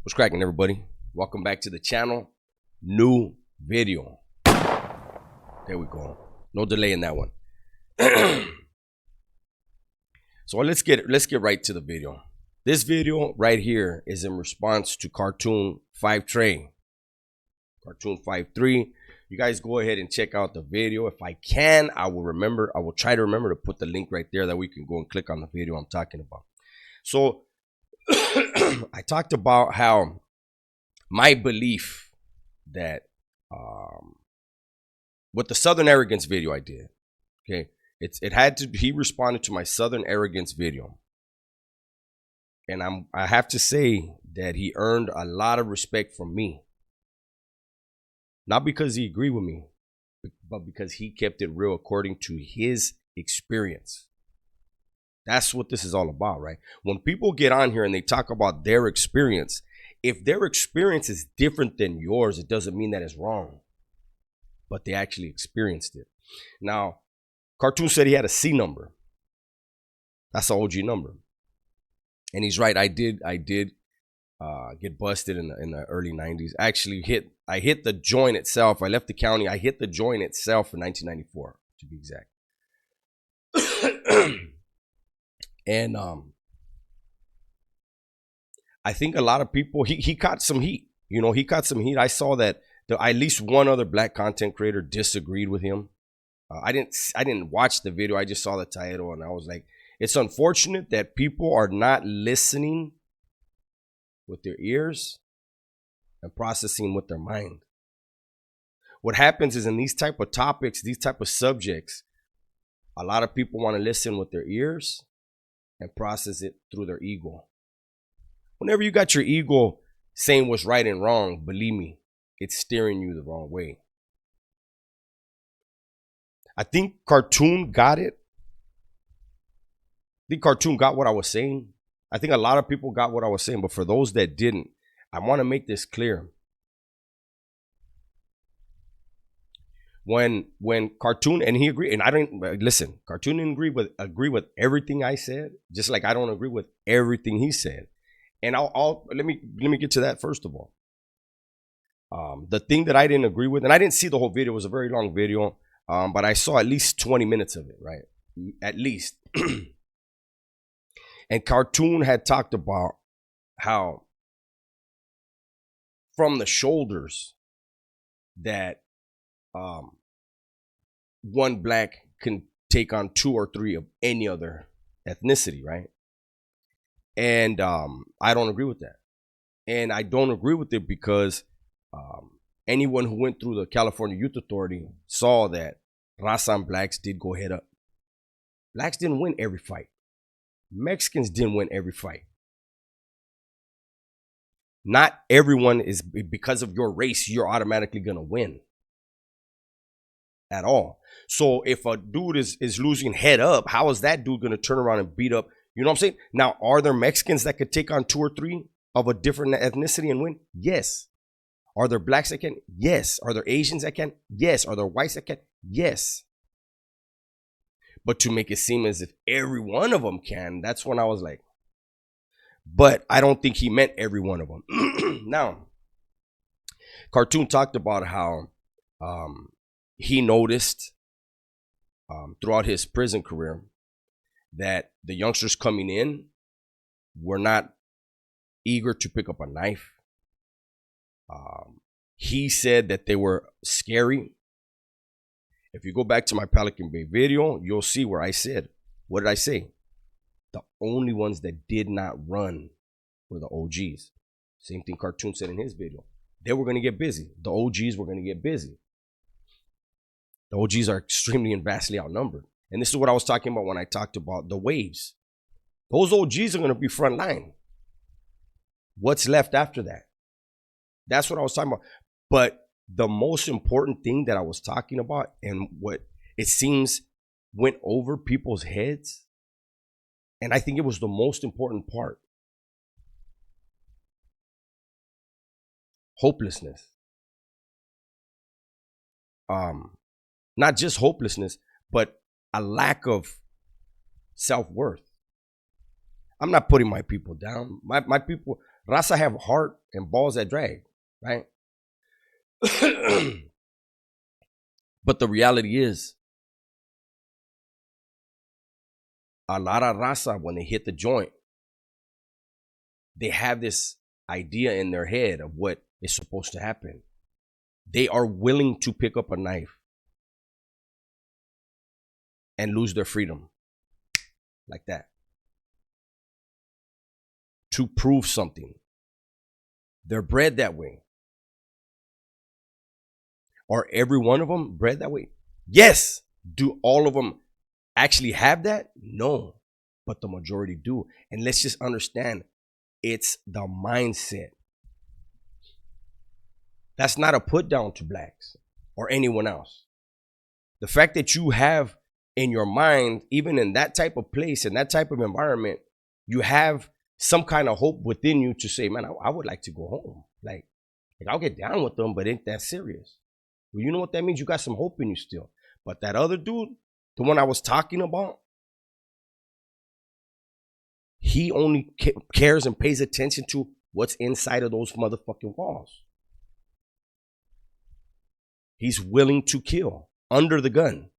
What's cracking, everybody? Welcome back to the channel. New video. There we go. No delay in that one. So let's get right to the video. This video right here is in response to Cartoon 5 Trey. Cartoon 5-3. You guys go ahead and check out the video. If I can, I will try to remember to put the link right there that we can go and click on the video I'm talking about. So I talked about how my belief that with the Southern Arrogance video I did, okay, he responded to my Southern Arrogance video, and I have to say that he earned a lot of respect from me, not because he agreed with me, but because he kept it real according to his experience. That's what this is all about, right? When people get on here and they talk about their experience, if their experience is different than yours, it doesn't mean that it's wrong, but they actually experienced it. Now, Cartoon said he had a C number. That's an OG number. And he's right. I did get busted in the early 90s. Actually, I hit the joint itself. I left the county. I hit the joint itself in 1994, to be exact. And I think a lot of people, he caught some heat. You know, he caught some heat. I saw that at least one other black content creator disagreed with him. I didn't watch the video. I just saw the title and I was like, it's unfortunate that people are not listening with their ears and processing with their mind. What happens is in these type of topics, these type of subjects, a lot of people want to listen with their ears and process it through their ego. Whenever you got your ego saying what's right and wrong, believe me, it's steering you the wrong way. I think Cartoon got it. I think Cartoon got what I was saying. I think a lot of people got what I was saying, but for those that didn't, I want to make this clear. When Cartoon, and he agreed, and I didn't listen, Cartoon didn't agree with everything I said, just like I don't agree with everything he said. And let me get to that first of all. The thing that I didn't agree with, and I didn't see the whole video, it was a very long video, but I saw at least 20 minutes of it, right? At least. And Cartoon had talked about how from the shoulders that one black can take on 2 or 3 of any other ethnicity, right? And I don't agree with that. And I don't agree with it because anyone who went through the California Youth Authority saw that raza and blacks did go head up. Blacks didn't win every fight. Mexicans didn't win every fight. Not everyone is, because of your race, you're automatically going to win. At all. So if a dude is losing head up, how is that dude going to turn around and beat up? You know what I'm saying? Now, are there Mexicans that could take on 2 or 3 of a different ethnicity and win? Yes. Are there blacks that can? Yes. Are there Asians that can? Yes. Are there whites that can? Yes. But to make it seem as if every one of them can, that's when I was like, but I don't think he meant every one of them. Now, Cartoon talked about how he noticed throughout his prison career that the youngsters coming in were not eager to pick up a knife. He said that they were scary. If you go back to my Pelican Bay video, you'll see where I said, what did I say? The only ones that did not run were the OGs. Same thing Cartoon said in his video. They were going to get busy. The OGs were going to get busy. The OGs are extremely and vastly outnumbered. And this is what I was talking about when I talked about the waves. Those OGs are going to be front line. What's left after that? That's what I was talking about. But the most important thing that I was talking about, and what it seems went over people's heads, and I think it was the most important part. Hopelessness. Not just hopelessness, but a lack of self-worth. I'm not putting my people down. My people, Raza have heart and balls that drag, right? But the reality is, a lot of raza, when they hit the joint, they have this idea in their head of what is supposed to happen. They are willing to pick up a knife and lose their freedom like that to prove something. They're bred that way. Are every one of them bred that way? Yes. Do all of them actually have that? No, but the majority do. And let's just understand, it's the mindset. That's not a put down to blacks or anyone else. The fact that you have in your mind, even in that type of place, in that type of environment, you have some kind of hope within you to say, man, I would like to go home. Like I'll get down with them, but ain't that serious. Well, you know what that means? You got some hope in you still. But that other dude, the one I was talking about, he only cares and pays attention to what's inside of those motherfucking walls. He's willing to kill under the gun.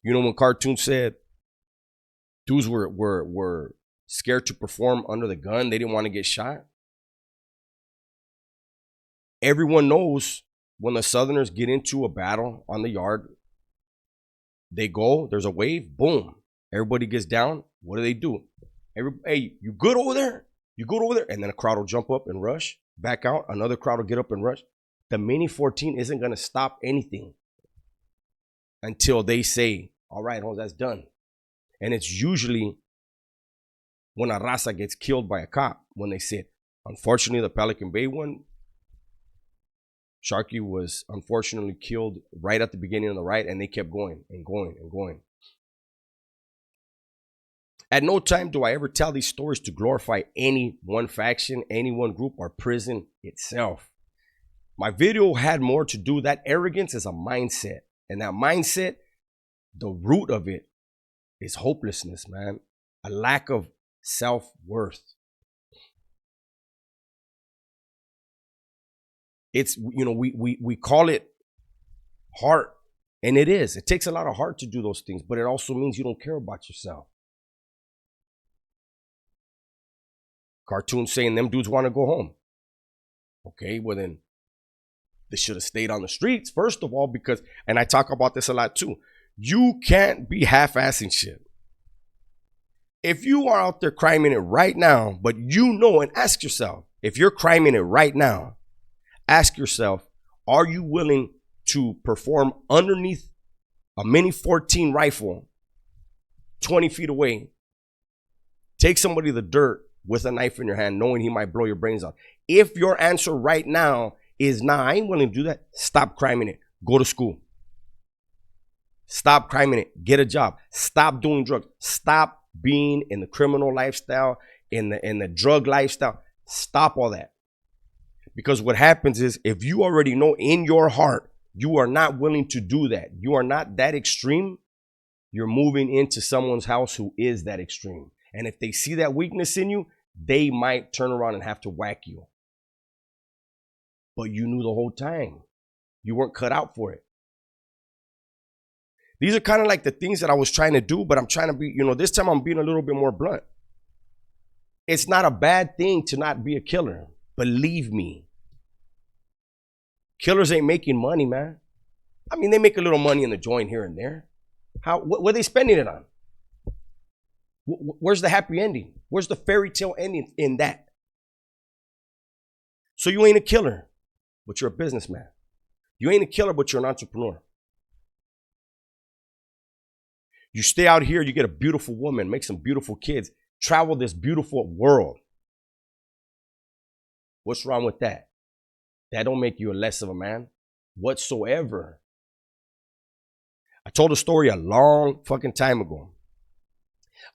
You know, when cartoons said dudes were scared to perform under the gun, they didn't want to get shot. Everyone knows when the Southerners get into a battle on the yard, they go, there's a wave, boom. Everybody gets down. What do? Hey, you good over there? You good over there? And then a crowd will jump up and rush, back out. Another crowd will get up and rush. The Mini 14 isn't going to stop anything until they say, all right, that's done. And it's usually when a raza gets killed by a cop, when they say, unfortunately, the Pelican Bay one, Sharky was unfortunately killed right at the beginning of the ride, and they kept going and going and going. At no time do I ever tell these stories to glorify any one faction, any one group, or prison itself. My video had more to do. That arrogance is a mindset. And that mindset, the root of it is hopelessness, man. A lack of self-worth. It's, you know, we call it heart. And it is. It takes a lot of heart to do those things. But it also means you don't care about yourself. Cartoons saying them dudes want to go home. Okay, well then, they should have stayed on the streets, first of all, because, and I talk about this a lot too, you can't be half-assing shit. If you are out there criming it right now, but you know, and ask yourself, if you're criming it right now, ask yourself, are you willing to perform underneath a Mini 14 rifle 20 feet away, take somebody to the dirt with a knife in your hand, knowing he might blow your brains out? If your answer right now is, nah, I ain't willing to do that, stop criming it. Go to school. Stop criming it. Get a job. Stop doing drugs. Stop being in the criminal lifestyle, in the drug lifestyle. Stop all that. Because what happens is, if you already know in your heart you are not willing to do that, you are not that extreme, you're moving into someone's house who is that extreme. And if they see that weakness in you, they might turn around and have to whack you. But you knew the whole time. You weren't cut out for it. These are kind of like the things that I was trying to do, but I'm trying to be, you know, this time I'm being a little bit more blunt. It's not a bad thing to not be a killer. Believe me. Killers ain't making money, man. I mean, they make a little money in the joint here and there. What are they spending it on? Where's the happy ending? Where's the fairy tale ending in that? So you ain't a killer, but you're a businessman. You ain't a killer, but you're an entrepreneur. You stay out here, you get a beautiful woman, make some beautiful kids, travel this beautiful world. What's wrong with that? That don't make you a less of a man whatsoever. I told a story a long fucking time ago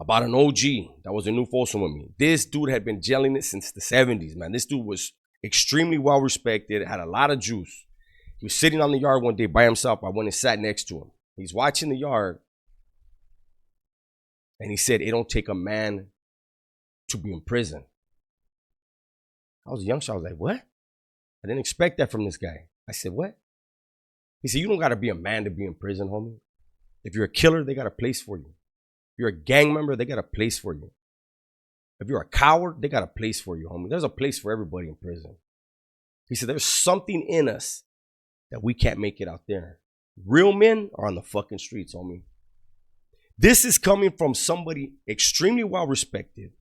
about an OG that was in New Folsom with me. This dude had been gelling it since the 70s, man. This dude was extremely well respected, had a lot of juice. He was sitting on the yard one day by himself. I went and sat next to him. He's watching the yard. And he said, it don't take a man to be in prison. I was a youngster. I was like, what? I didn't expect that from this guy. I said, what? He said, you don't got to be a man to be in prison, homie. If you're a killer, they got a place for you. If you're a gang member, they got a place for you. If you're a coward, they got a place for you, homie. There's a place for everybody in prison. He said, there's something in us that we can't make it out there. Real men are on the fucking streets, homie. This is coming from somebody extremely well respected,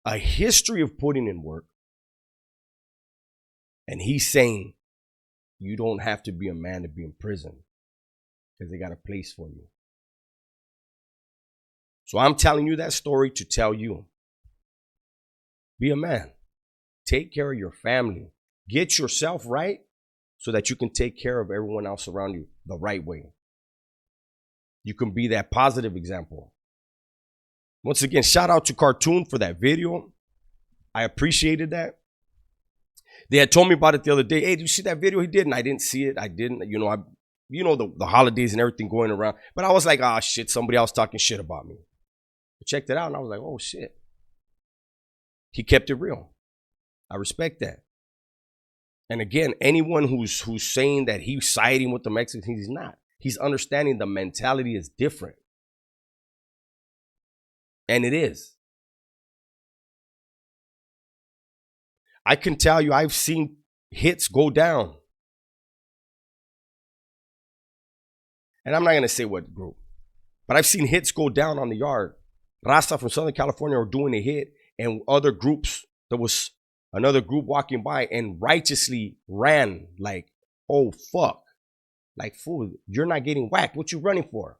a history of putting in work. And he's saying, you don't have to be a man to be in prison because they got a place for you. So I'm telling you that story to tell you, be a man. Take care of your family. Get yourself right so that you can take care of everyone else around you the right way. You can be that positive example. Once again, shout out to Cartoon for that video. I appreciated that. They had told me about it the other day. Hey, did you see that video he did? And I didn't see it. I didn't. You know, the holidays and everything going around. But I was like, ah, shit, somebody else talking shit about me. I checked it out and I was like, oh, shit. He kept it real. I respect that. And again, anyone who's saying that he's siding with the Mexicans, he's not. He's understanding the mentality is different. And it is. I can tell you, I've seen hits go down. And I'm not going to say what group, but I've seen hits go down on the yard. Raza from Southern California were doing a hit, and other groups, there was another group walking by and righteously ran like, oh, fuck. Like, fool, you're not getting whacked. What you running for?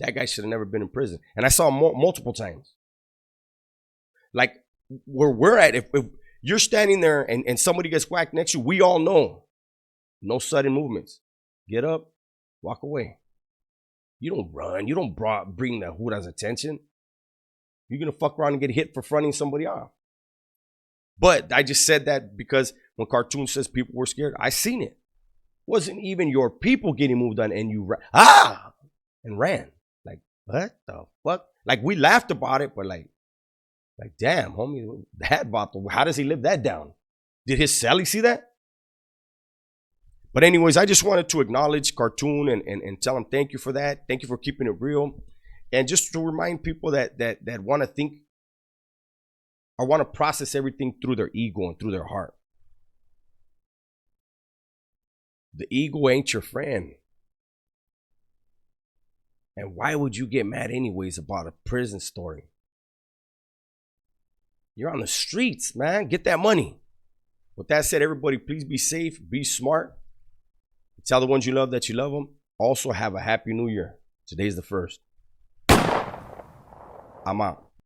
That guy should have never been in prison. And I saw him multiple times. Like, where we're at, if you're standing there and somebody gets whacked next to you, we all know. No sudden movements. Get up, walk away. You don't run. You don't bring the Jura's attention. You're going to fuck around and get hit for fronting somebody off. But I just said that because when Cartoon says people were scared, I seen it. Wasn't even your people getting moved on and you and ran. Like, what the fuck? Like, we laughed about it, but like damn, homie, that bottle, how does he live that down? Did his celly see that? But anyways, I just wanted to acknowledge Cartoon and tell him thank you for that. Thank you for keeping it real. And just to remind people that want to think or want to process everything through their ego and through their heart. The ego ain't your friend. And why would you get mad anyways about a prison story? You're on the streets, man. Get that money. With that said, everybody, please be safe, be smart. Tell the ones you love that you love them. Also, have a happy new year. Today's the 1st. I'm out.